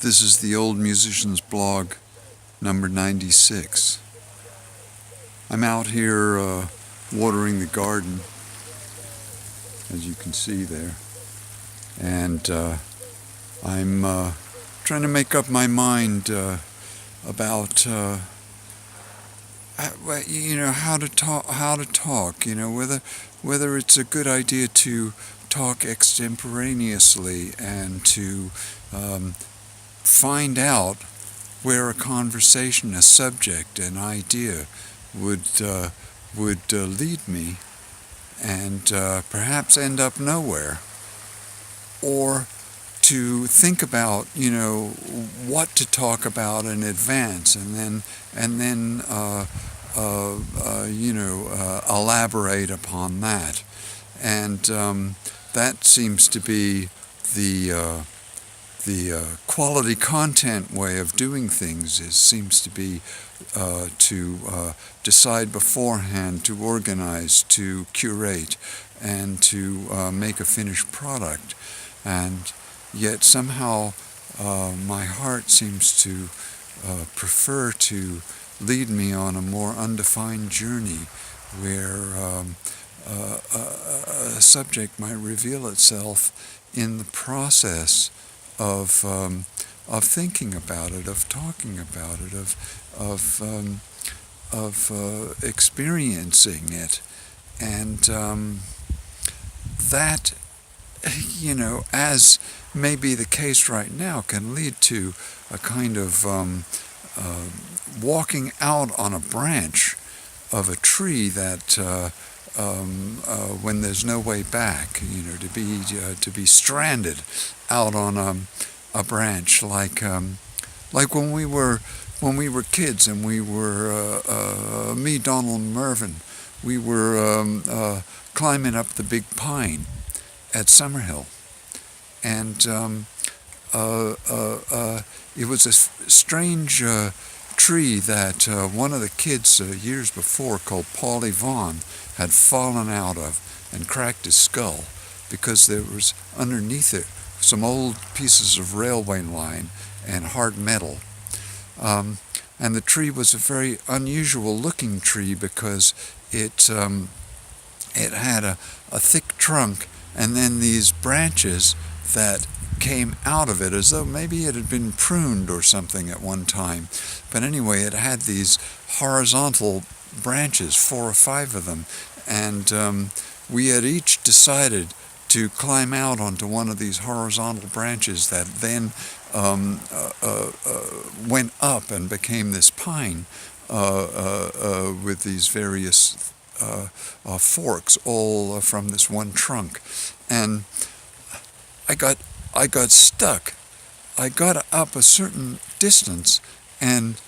This is the Old Musician's Blog, number 96. I'm out here watering the garden, as you can see there, and I'm trying to make up my mind about how to talk. Whether it's a good idea to talk extemporaneously and to find out where a conversation, a subject, an idea would lead me, and perhaps end up nowhere, or to think about what to talk about in advance, and then elaborate upon that, and that seems to be the quality content way of doing things. Seems to be to decide beforehand, to organize, to curate, and to make a finished product. And yet somehow my heart seems to prefer to lead me on a more undefined journey where a subject might reveal itself in the process of thinking about it, of talking about it, of experiencing it, and that, as may be the case right now, can lead to a kind of walking out on a branch of a tree that when there's no way back, to be stranded out on a branch, like when we were kids, and we were me, Donald, and Mervyn. We were climbing up the big pine at Summerhill, and it was a strange tree that one of the kids years before, called Paulie Vaughn, had fallen out of and cracked his skull because there was underneath it some old pieces of railway line and hard metal. And the tree was a very unusual looking tree because it had a thick trunk and then these branches that came out of it, as though maybe it had been pruned or something at one time. But anyway, it had these horizontal branches, 4 or 5 of them, and we had each decided to climb out onto one of these horizontal branches that then went up and became this pine with these various forks, all from this one trunk. And I got stuck. I got up a certain distance, and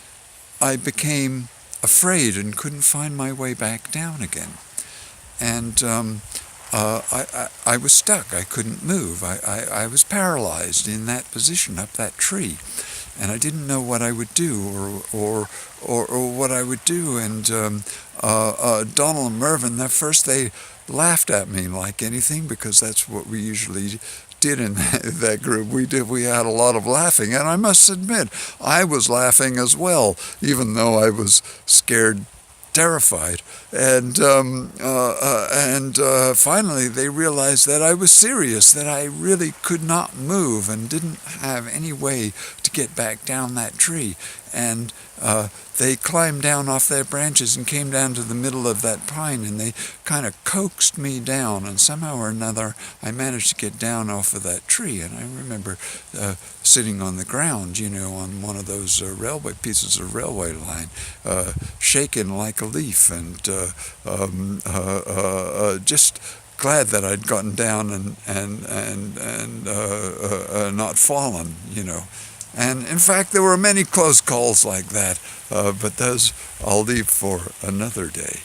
I became afraid and couldn't find my way back down again. And I was stuck. I couldn't move. I was paralyzed in that position up that tree, and I didn't know what I would do or what I would do. And Donald and Mervyn, at first they laughed at me like anything, because that's what we usually did in that group. We had a lot of laughing, and I must admit I was laughing as well, even though I was scared, terrified. And finally they realized that I was serious, that I really could not move and didn't have any way to get back down that tree. And they climbed down off their branches and came down to the middle of that pine, and they kind of coaxed me down, and somehow or another I managed to get down off of that tree. And I remember sitting on the ground, on one of those pieces of railway line, shaken like a leaf, and just glad that I'd gotten down and not fallen, And in fact, there were many close calls like that, but those I'll leave for another day.